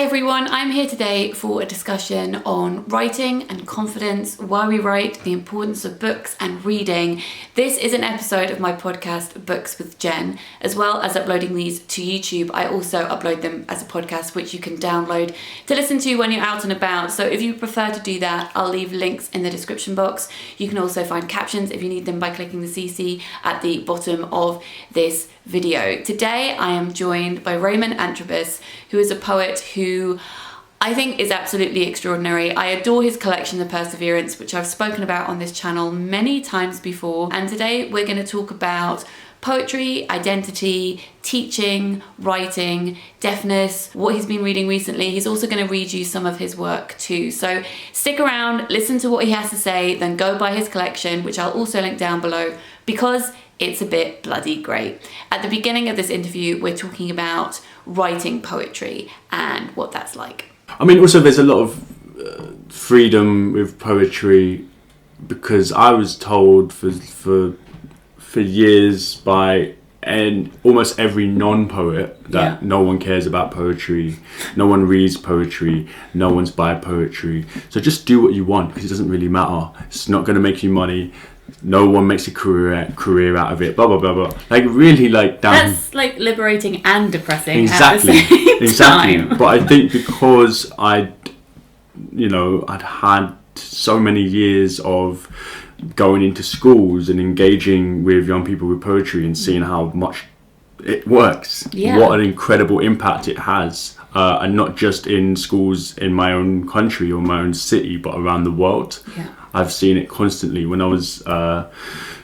everyone, I'm here today for a discussion on writing and confidence, why we write, the importance of books and reading. This is an episode of my podcast, Books with Jen. As well as uploading these to YouTube, I also upload them as a podcast, which you can download to listen to when you're out and about. So if you prefer to do that, I'll leave links in the description box. You can also find captions if you need them by clicking the CC at the bottom of this video. Today I am joined by Raymond Antrobus, who is a poet who I think is absolutely extraordinary. I adore his collection, The Perseverance, which I've spoken about on this channel many times before. And today we're going to talk about poetry, identity, teaching, writing, deafness, what he's been reading recently. He's also going to read you some of his work too. So stick around, listen to what he has to say, then go buy his collection, which I'll also link down below, because it's a bit bloody great. At the beginning of this interview, we're talking about writing poetry and what that's like. I mean, also there's a lot of freedom with poetry, because I was told for years by almost every non-poet that no one cares about poetry, no one reads poetry, no one's by poetry. So just do what you want, because it doesn't really matter. It's not going to make you money. No one makes a career out of it. Blah blah blah blah. Like really, like down. That's like liberating and depressing. Exactly, at the same exactly. time. But I think because I'd had so many years of going into schools and engaging with young people with poetry and seeing how much it works. Yeah. What an incredible impact it has. And not just in schools in my own country or my own city, but around the world. Yeah. I've seen it constantly. When I was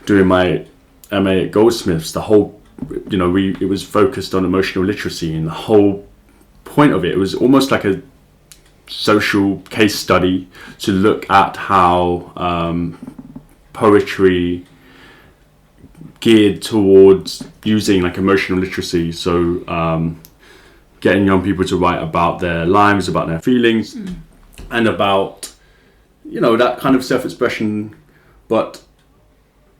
doing my MA at Goldsmiths, the whole, it was focused on emotional literacy, and the whole point of it was almost like a social case study to look at how poetry geared towards using like emotional literacy. So getting young people to write about their lives, about their feelings, and about that kind of self-expression, but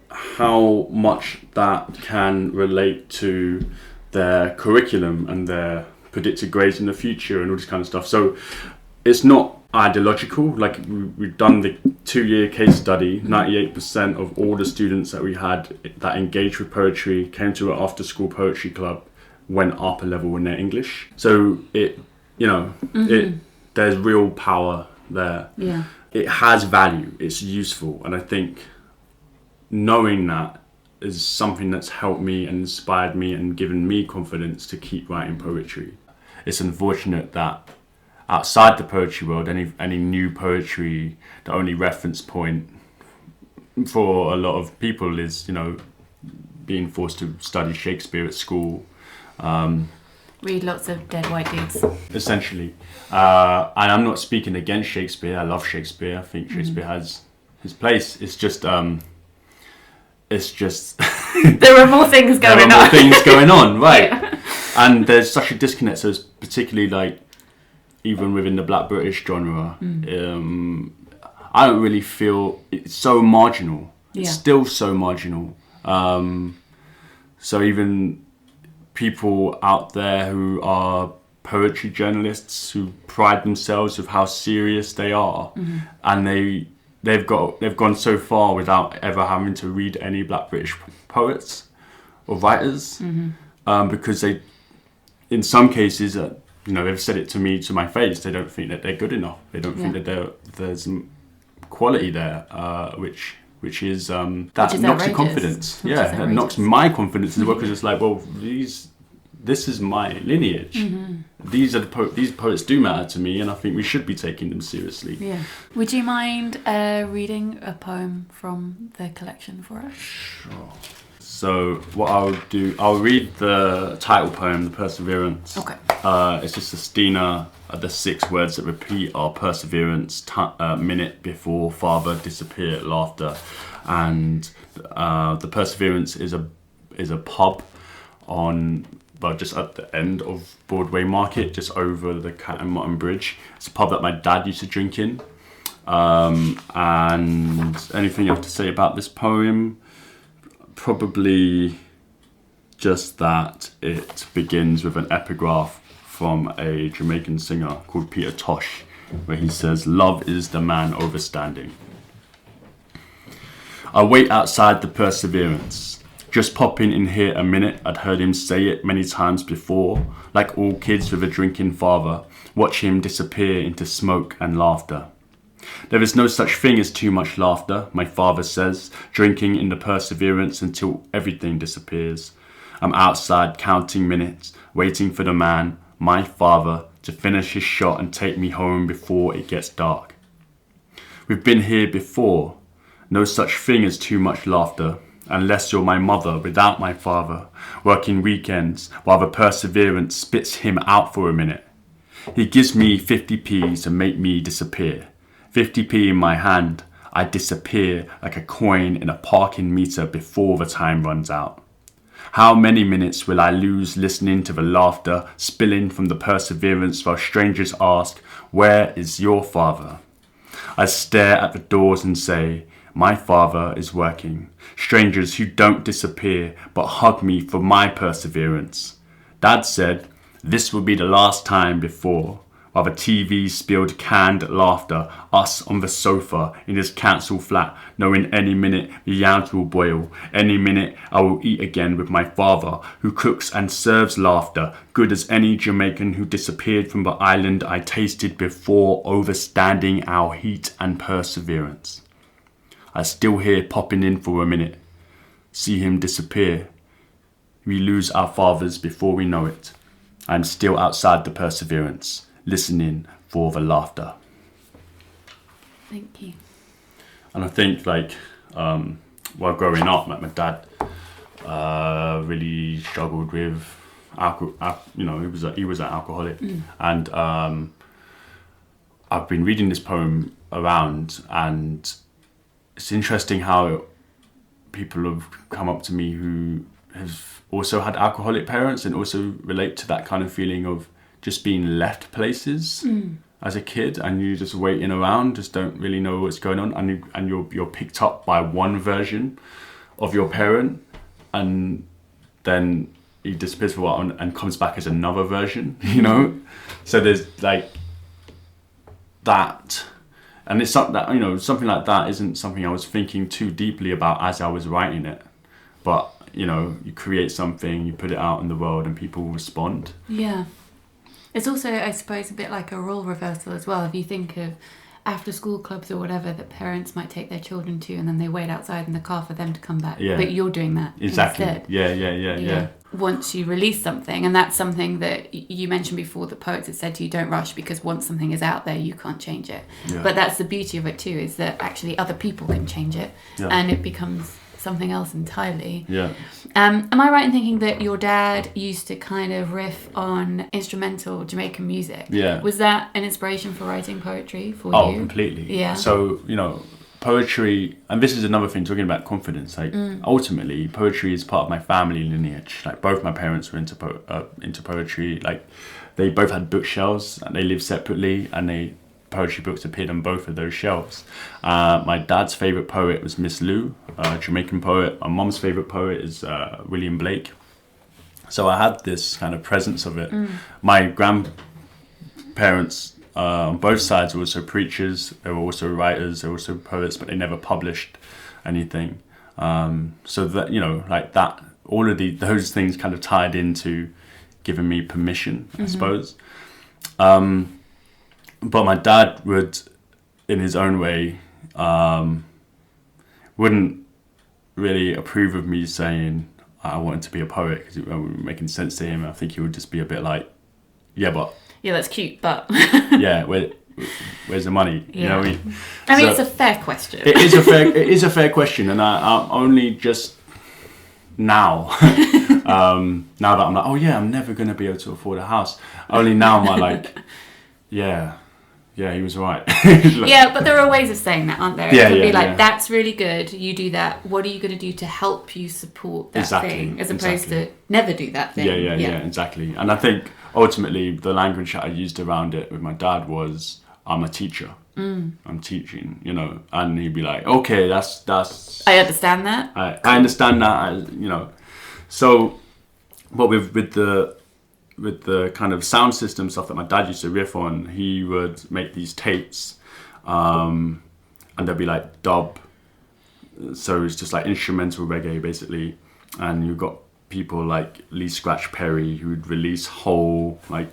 how much that can relate to their curriculum and their predicted grades in the future and all this kind of stuff. So it's not ideological. Like we've done the 2-year case study, 98% of all the students that we had that engaged with poetry, came to an after-school poetry club, went up a level in their English. So it, there's real power there. Yeah. It has value, it's useful, and I think knowing that is something that's helped me and inspired me and given me confidence to keep writing poetry. It's unfortunate that outside the poetry world, any new poetry, the only reference point for a lot of people is, being forced to study Shakespeare at school. Read lots of dead white dudes. Essentially. And I'm not speaking against Shakespeare. I love Shakespeare. I think Shakespeare has his place. It's just there are more things going on. Right. Yeah. And there's such a disconnect. So it's particularly like, even within the Black British genre, I don't really feel it's so marginal. Yeah. It's still so marginal. So even people out there who are poetry journalists who pride themselves with how serious they are, and they've gone so far without ever having to read any Black British poets or writers, because they, in some cases, they've said it to my face. They don't think that they're good enough. They don't think that there's quality there, which is that knocks your confidence. That knocks my confidence as well, because it's like, well, this is my lineage. These are these poets do matter to me, and I think we should be taking them seriously. Yeah. Would you mind reading a poem from the collection for us? Sure. So what I'll do, I'll read the title poem, The Perseverance. Okay. It's just a Stina. The 6 words that repeat are perseverance, minute before, father, disappear, laughter, and the Perseverance is a pub on, well, just at the end of Broadway Market, just over the Cat and Mutton Bridge. It's a pub that my dad used to drink in. And anything you have to say about this poem? Probably just that it begins with an epigraph from a Jamaican singer called Peter Tosh, where he says, "Love is the man overstanding." I wait outside the perseverance. Just popping in here a minute, I'd heard him say it many times before. Like all kids with a drinking father, watch him disappear into smoke and laughter. There is no such thing as too much laughter, my father says, drinking in the perseverance until everything disappears. I'm outside counting minutes, waiting for the man, my father, to finish his shot and take me home before it gets dark. We've been here before. No such thing as too much laughter, unless you're my mother without my father, working weekends while the perseverance spits him out for a minute. He gives me 50p to make me disappear. 50p in my hand, I disappear like a coin in a parking meter before the time runs out. How many minutes will I lose listening to the laughter spilling from the perseverance while strangers ask, "Where is your father?" I stare at the doors and say, "My father is working." Strangers who don't disappear but hug me for my perseverance. Dad said, "This will be the last time before." While the TV spilled canned laughter, us on the sofa in his council flat, knowing any minute the yams will boil, any minute I will eat again with my father, who cooks and serves laughter, good as any Jamaican who disappeared from the island I tasted before, overstanding our heat and perseverance. I still hear popping in for a minute, see him disappear. We lose our fathers before we know it. I'm still outside the perseverance, listening for the laughter. Thank you. And I think while growing up, my dad really struggled with alcohol. He was an alcoholic, and I've been reading this poem around, and it's interesting how people have come up to me who have also had alcoholic parents and also relate to that kind of feeling of just being left places as a kid, and you just waiting around, just don't really know what's going on, and you're picked up by one version of your parent, and then he disappears for a while and comes back as another version, So there's that, and it's something that something like that isn't something I was thinking too deeply about as I was writing it, but you create something, you put it out in the world, and people respond. Yeah. It's also, I suppose, a bit like a role reversal as well. If you think of after school clubs or whatever that parents might take their children to, and then they wait outside in the car for them to come back. Yeah. But you're doing that exactly. instead. Yeah. Once you release something, and that's something that you mentioned before, that poets have said to you, don't rush, because once something is out there, you can't change it. Yeah. But that's the beauty of it too, is that actually other people can change it, and it becomes something else entirely. Yeah. Am I right in thinking that your dad used to kind of riff on instrumental Jamaican music? Yeah. Was that an inspiration for writing poetry for you? Oh, completely. Yeah. So, poetry, and this is another thing, talking about confidence, ultimately, poetry is part of my family lineage. Both my parents were into poetry. They both had bookshelves, and they lived separately, and poetry books appeared on both of those shelves. My dad's favourite poet was Miss Lou, a Jamaican poet. My mum's favourite poet is William Blake. So I had this kind of presence of it. My grandparents on both sides were also preachers. They were also writers. They were also poets, but they never published anything. So that, that, all of those things kind of tied into giving me permission, I suppose. But my dad would, in his own way, wouldn't really approve of me saying I wanted to be a poet, because it wasn't making sense to him. I think he would just be a bit like, yeah, that's cute, but yeah, where's the money? Yeah. You know what I mean? It's a fair question. It is a fair question, and I only just now, now that I'm like, oh yeah, I'm never gonna be able to afford a house. Only now am I like, yeah, he was right. Yeah, but there are ways of saying that, aren't there? It could be like, that's really good, you do that. What are you going to do to help you support that thing? As opposed to never do that thing. Yeah, exactly. And I think ultimately the language that I used around it with my dad was, I'm a teacher. I'm teaching, and he'd be like, okay, that's. I understand that. I understand that, So, but with the the kind of sound system stuff that my dad used to riff on, he would make these tapes, and there'd be like dub. So it's just like instrumental reggae basically, and you've got people like Lee Scratch Perry who would release whole like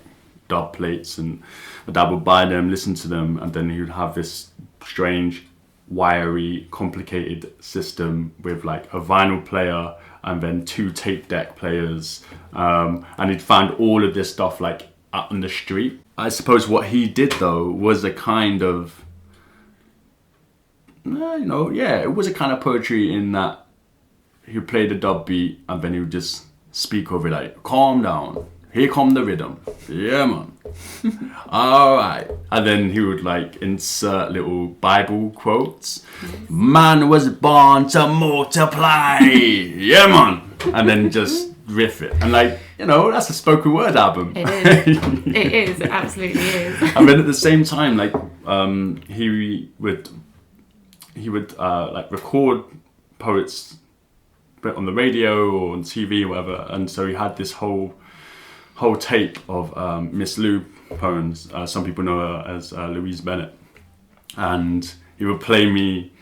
dub plates, and my dad would buy them, listen to them, and then he would have this strange, wiry, complicated system with like a vinyl player and then 2 tape deck players, and he'd find all of this stuff like out on the street. I suppose what he did though was a kind of, it was a kind of poetry in that he would play the dub beat and then he would just speak over it like, calm down, here come the rhythm, yeah man, alright. And then he would like insert little Bible quotes. Man was born to multiply, yeah man. And then just riff it. And like, that's a spoken word album. It is. It is, it absolutely is. And then at the same time, like, he would like record poets on the radio or on TV or whatever. And so he had this whole tape of Miss Lou poems. Some people know her as Louise Bennett. And he would play me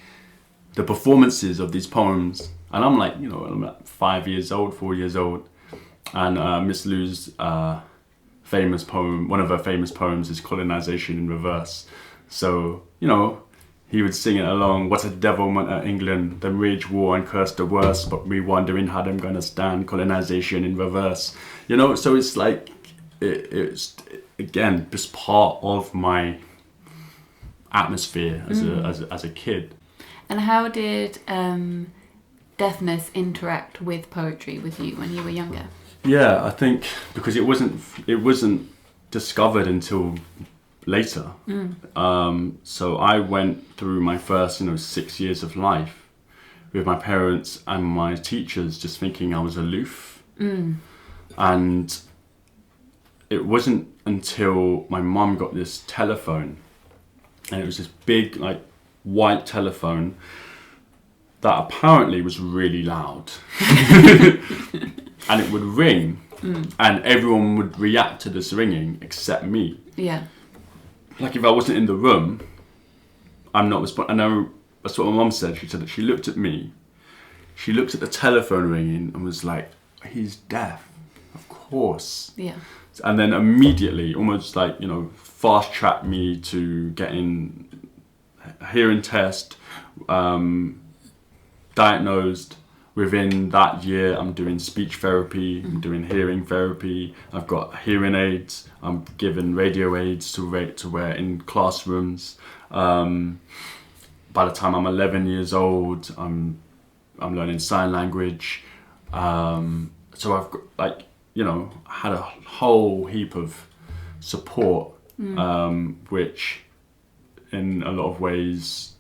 the performances of these poems. And I'm like, I'm like 4 years old. And Miss Lou's famous poem, one of her famous poems is Colonization in Reverse. So, he would sing it along. What a devilment at England, them wage war and curse the worst, but we wondering how them gonna stand colonization in reverse. So it's like, it's again, just part of my atmosphere as a kid. And how did deafness interact with poetry with you when you were younger? Yeah, I think because it wasn't discovered until later. So I went through my first 6 years of life with my parents and my teachers just thinking I was aloof. And it wasn't until my mum got this telephone, and it was this big like white telephone that apparently was really loud. And it would ring, and everyone would react to this ringing except me. Yeah. Like if I wasn't in the room, I'm not responding. I know that's what my mum said. She said that she looked at me, she looked at the telephone ringing and was like, he's deaf, of course. Yeah. And then immediately, almost like, fast tracked me to getting a hearing test, diagnosed. Within that year, I'm doing speech therapy, I'm doing hearing therapy, I've got hearing aids, I'm given radio aids to wear in classrooms. By the time I'm 11 years old, I'm learning sign language. So I've got, had a whole heap of support, which in a lot of ways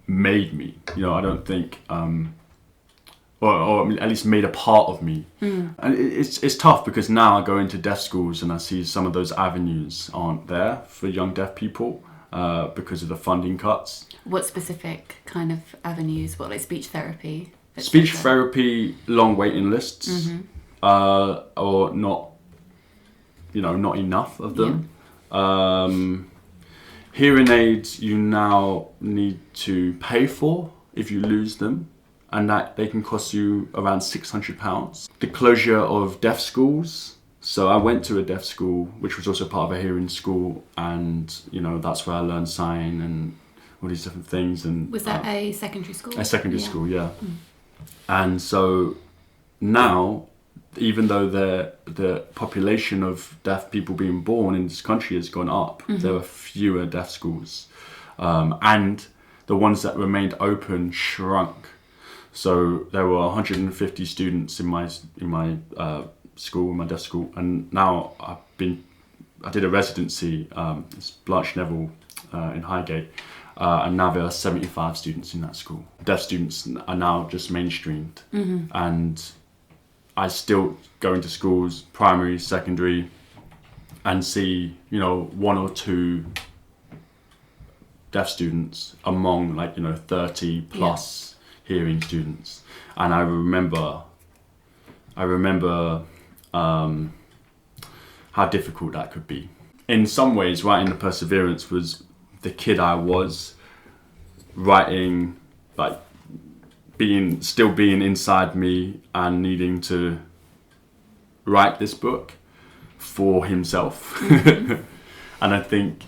made me, I don't think, or at least made a part of me. And it's tough because now I go into deaf schools and I see some of those avenues aren't there for young deaf people because of the funding cuts. What specific kind of avenues? What, like speech therapy? Speech therapy, long waiting lists, or not, not enough of them. Yeah. Hearing aids you now need to pay for if you lose them, and that they can cost you around £600. The closure of deaf schools. So I went to a deaf school, which was also part of a hearing school, and that's where I learned sign and all these different things. And was that a secondary school? A secondary school, yeah. And so now, even though the population of deaf people being born in this country has gone up, there are fewer deaf schools, and the ones that remained open shrunk. So there were 150 students in my school, my deaf school, and now I did a residency. It's Blanche Neville in Highgate, and now there are 75 students in that school. Deaf students are now just mainstreamed, and I still go into schools, primary, secondary, and see, 1 or 2 deaf students among 30 plus hearing students. And I remember how difficult that could be. In some ways, writing The Perseverance was the kid I was, writing, like, still being inside me and needing to write this book for himself. And I think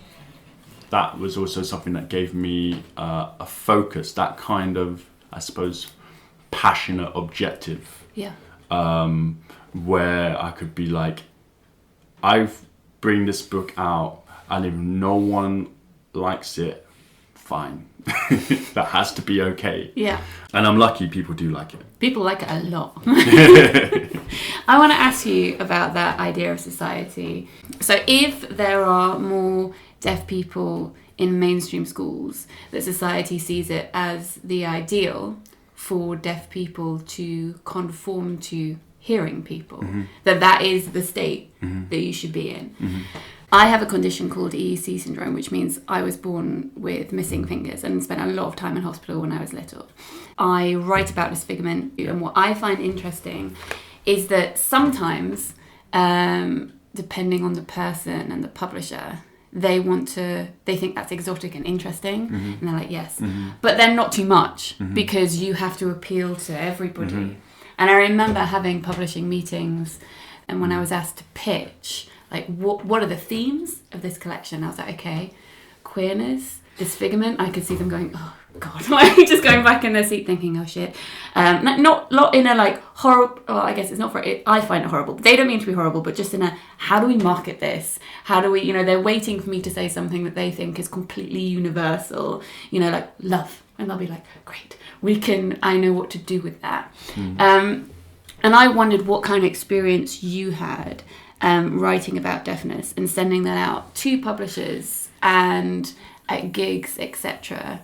that was also something that gave me a focus, that kind of, I suppose, passionate objective. Yeah. Where I could be like, I bring this book out, and if no one likes it, fine. That has to be okay. Yeah. And I'm lucky people do like it. People like it a lot. I want to ask you about that idea of society. So if there are more deaf people in mainstream schools, that society sees it as the ideal for deaf people to conform to hearing people, that is the state that you should be in. I have a condition called EEC syndrome, which means I was born with missing fingers and spent a lot of time in hospital when I was little. I write about disfigurement, and what I find interesting is that sometimes, depending on the person and the publisher, they think that's exotic and interesting, and they're like, yes, but then not too much, because you have to appeal to everybody. And I remember having publishing meetings, and when I was asked to pitch, like, what are the themes of this collection? I was like, okay, queerness, disfigurement. I could see them going, oh God, like just going back in their seat thinking, oh shit. Not in a like horrible, well, I guess it's not for it. I find it horrible. They don't mean to be horrible, but just in a, how do we market this? How do we, they're waiting for me to say something that they think is completely universal, like love. And they'll be like, great, I know what to do with that. And I wondered what kind of experience you had writing about deafness and sending that out to publishers and at gigs, etc.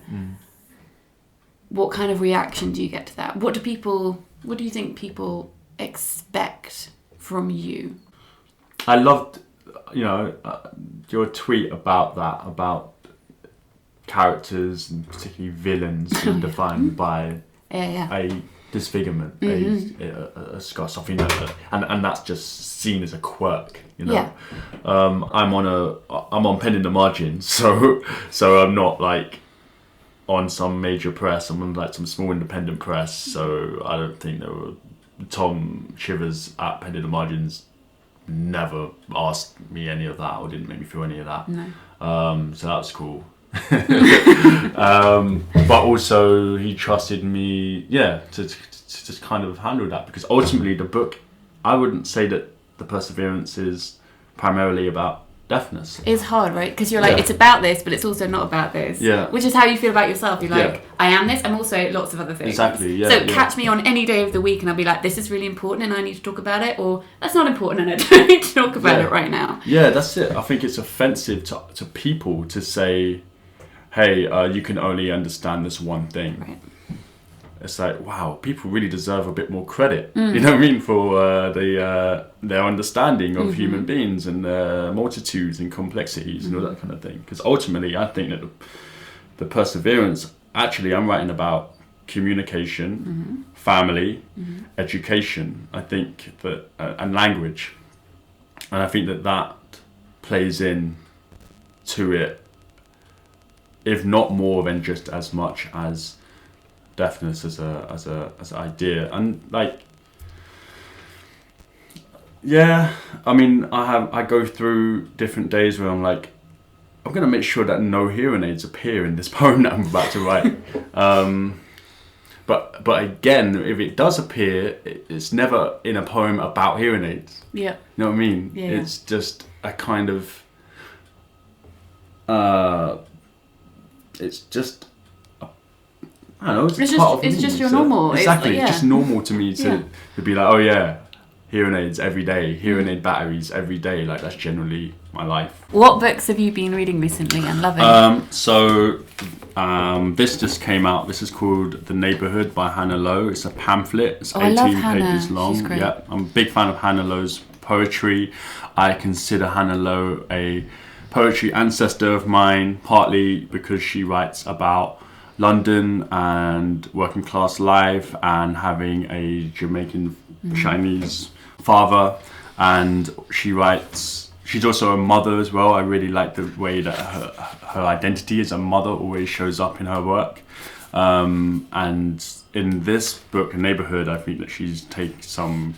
What kind of reaction do you get to that? What do you think people expect from you? I loved, your tweet about that, about characters and particularly villains being defined by a disfigurement, a scar, something and that's just seen as a quirk, I'm on pen in the margins, so I'm not like on some major press. I'm on like some small independent press, so I don't think there were Tom Shivers at Pen in the Margins never asked me any of that or didn't make me feel any of that. No. So that was cool. But also he trusted me, to just kind of handle that, because ultimately the book, I wouldn't say that The Perseverance is primarily about deafness. It's hard, right? Because you're like, it's about this, but it's also not about this. Yeah. Which is how you feel about yourself. You're like, I am this, I'm also lots of other things. Exactly, yeah. So catch me on any day of the week and I'll be like, this is really important and I need to talk about it, or that's not important and I don't need to talk about it right now. Yeah, that's it. I think it's offensive to people to say, hey, you can only understand this one thing. Right. It's like, wow, people really deserve a bit more credit, you know what I mean, for their understanding of human beings and their multitudes and complexities and all that kind of thing. Because ultimately, I think that the Perseverance, actually, I'm writing about communication, family, education, I think that, and language. And I think that plays in to it, if not more than just as much as deafness as an idea. And like, I mean, I go through different days where I'm like, I'm gonna make sure that no hearing aids appear in this poem that I'm about to write. But again, if it does appear, it's never in a poem about hearing aids. Yeah. You know what I mean? Yeah. It's just a kind of it's just, I don't know, it's just your normal. Exactly, it's just normal to me to be like, oh yeah, hearing aids every day, hearing aid batteries every day, like that's generally my life. What books have you been reading recently and loving? This just came out. This is called The Neighbourhood by Hannah Lowe. It's a pamphlet. It's 18 pages long. She's great. Yeah, I'm a big fan of Hannah Lowe's poetry. I consider Hannah Lowe a poetry ancestor of mine, partly because she writes about London and working class life and having a Jamaican Chinese father, and she's also a mother as well. I really like the way that her identity as a mother always shows up in her work. And in this book, Neighborhood, I think that she's taken some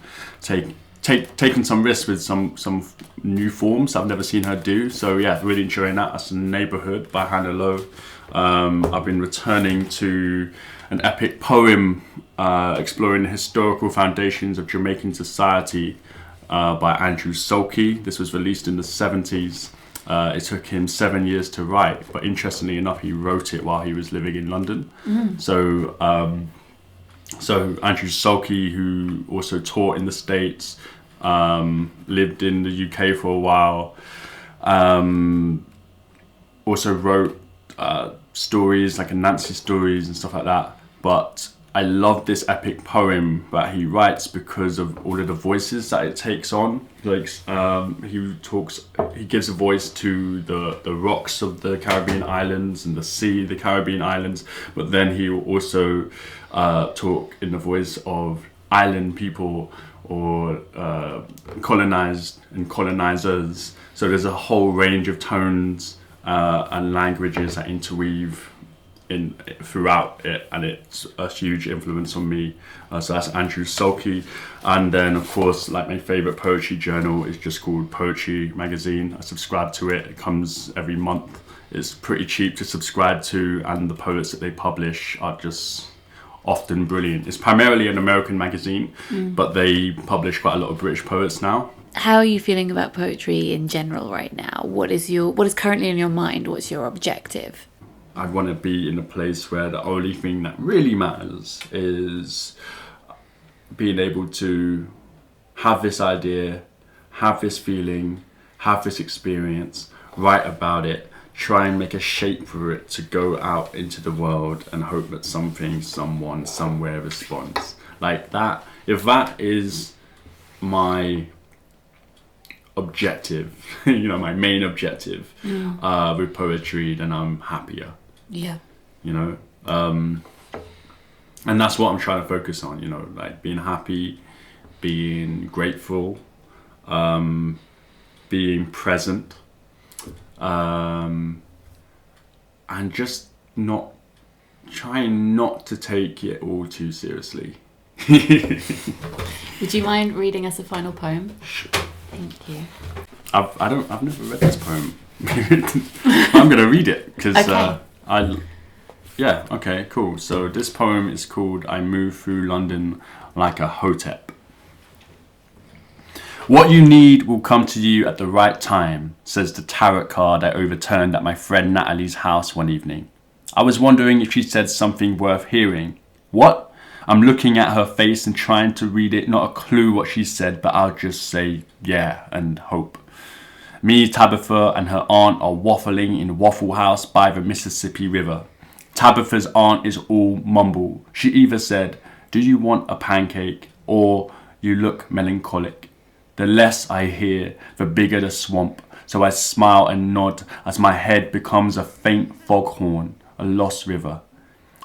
risks with some new forms I've never seen her do. So yeah, really enjoying that. That's Neighborhood by Hannah Lowe. I've been returning to an epic poem exploring the historical foundations of Jamaican society by Andrew Sulky. This was released in the 70s. It took him 7 years to write, but interestingly enough, he wrote it while he was living in London. So Andrew Sulky, who also taught in the States, lived in the UK for a while, also wrote stories like Nancy stories and stuff like that. But I love this epic poem that he writes because of all of the voices that it takes on. Like he gives a voice to the rocks of the Caribbean islands and the sea of the Caribbean islands, but then he will also talk in the voice of island people or colonized and colonizers. So there's a whole range of tones and languages that interweave throughout it, and it's a huge influence on me. So that's Andrew Sulky. And then of course, like, my favorite poetry journal is just called Poetry Magazine. I subscribe to it. It comes every month. It's pretty cheap to subscribe to, and the poets that they publish are just often brilliant. It's primarily an American magazine, but they publish quite a lot of British poets now. How are you feeling about poetry in general right now? What is currently in your mind? What's your objective? I want to be in a place where the only thing that really matters is being able to have this idea, have this feeling, have this experience, write about it, try and make a shape for it to go out into the world, and hope that something, someone, somewhere responds. Like that. If that is my objective, my main objective with poetry, then I'm happier. Yeah. And that's what I'm trying to focus on, like being happy, being grateful, being present, and just trying not to take it all too seriously. Would you mind reading us a final poem? Sure. Thank you. I've never read this poem. I'm gonna read it because okay, cool. So this poem is called "I Move Through London Like a Hotep." What you need will come to you at the right time, says the tarot card I overturned at my friend Natalie's house one evening. I was wondering if she said something worth hearing. What? I'm looking at her face and trying to read it, not a clue what she said, but I'll just say yeah and hope. Me, Tabitha, and her aunt are waffling in Waffle House by the Mississippi River. Tabitha's aunt is all mumble. She either said, "Do you want a pancake?" or "You look melancholic." The less I hear, the bigger the swamp, so I smile and nod as my head becomes a faint foghorn, a lost river.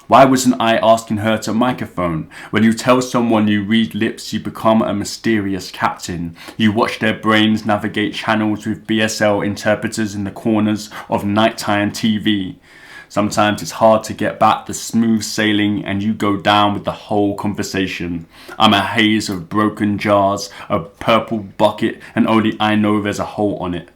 Why wasn't I asking her to microphone? When you tell someone you read lips, you become a mysterious captain. You watch their brains navigate channels with BSL interpreters in the corners of nighttime TV. Sometimes it's hard to get back the smooth sailing, and you go down with the whole conversation. I'm a haze of broken jars, a purple bucket, and only I know there's a hole on it.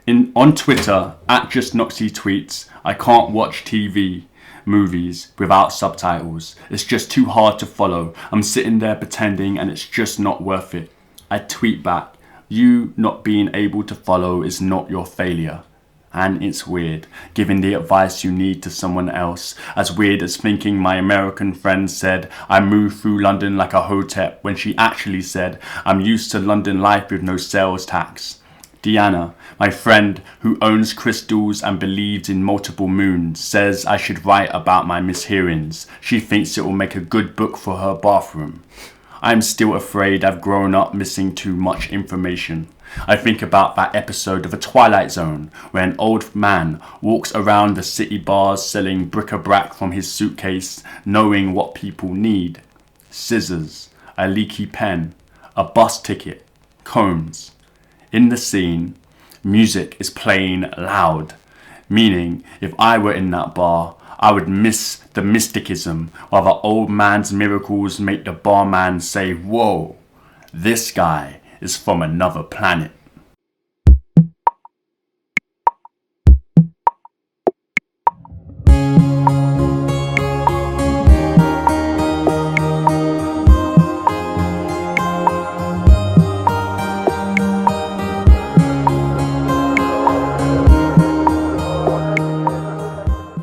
On Twitter, @JustNoxy tweets, I can't watch TV, movies without subtitles. It's just too hard to follow. I'm sitting there pretending, and it's just not worth it. I tweet back, you not being able to follow is not your failure. And it's weird, giving the advice you need to someone else. As weird as thinking my American friend said, I move through London like a hotep, when she actually said, I'm used to London life with no sales tax. Deanna, my friend who owns crystals and believes in multiple moons, says I should write about my mishearings. She thinks it will make a good book for her bathroom. I'm still afraid I've grown up missing too much information. I think about that episode of The Twilight Zone where an old man walks around the city bars selling bric-a-brac from his suitcase, knowing what people need. Scissors, a leaky pen, a bus ticket, cones. In the scene, music is playing loud, meaning if I were in that bar, I would miss the mysticism while the old man's miracles make the barman say, whoa, this guy is from another planet.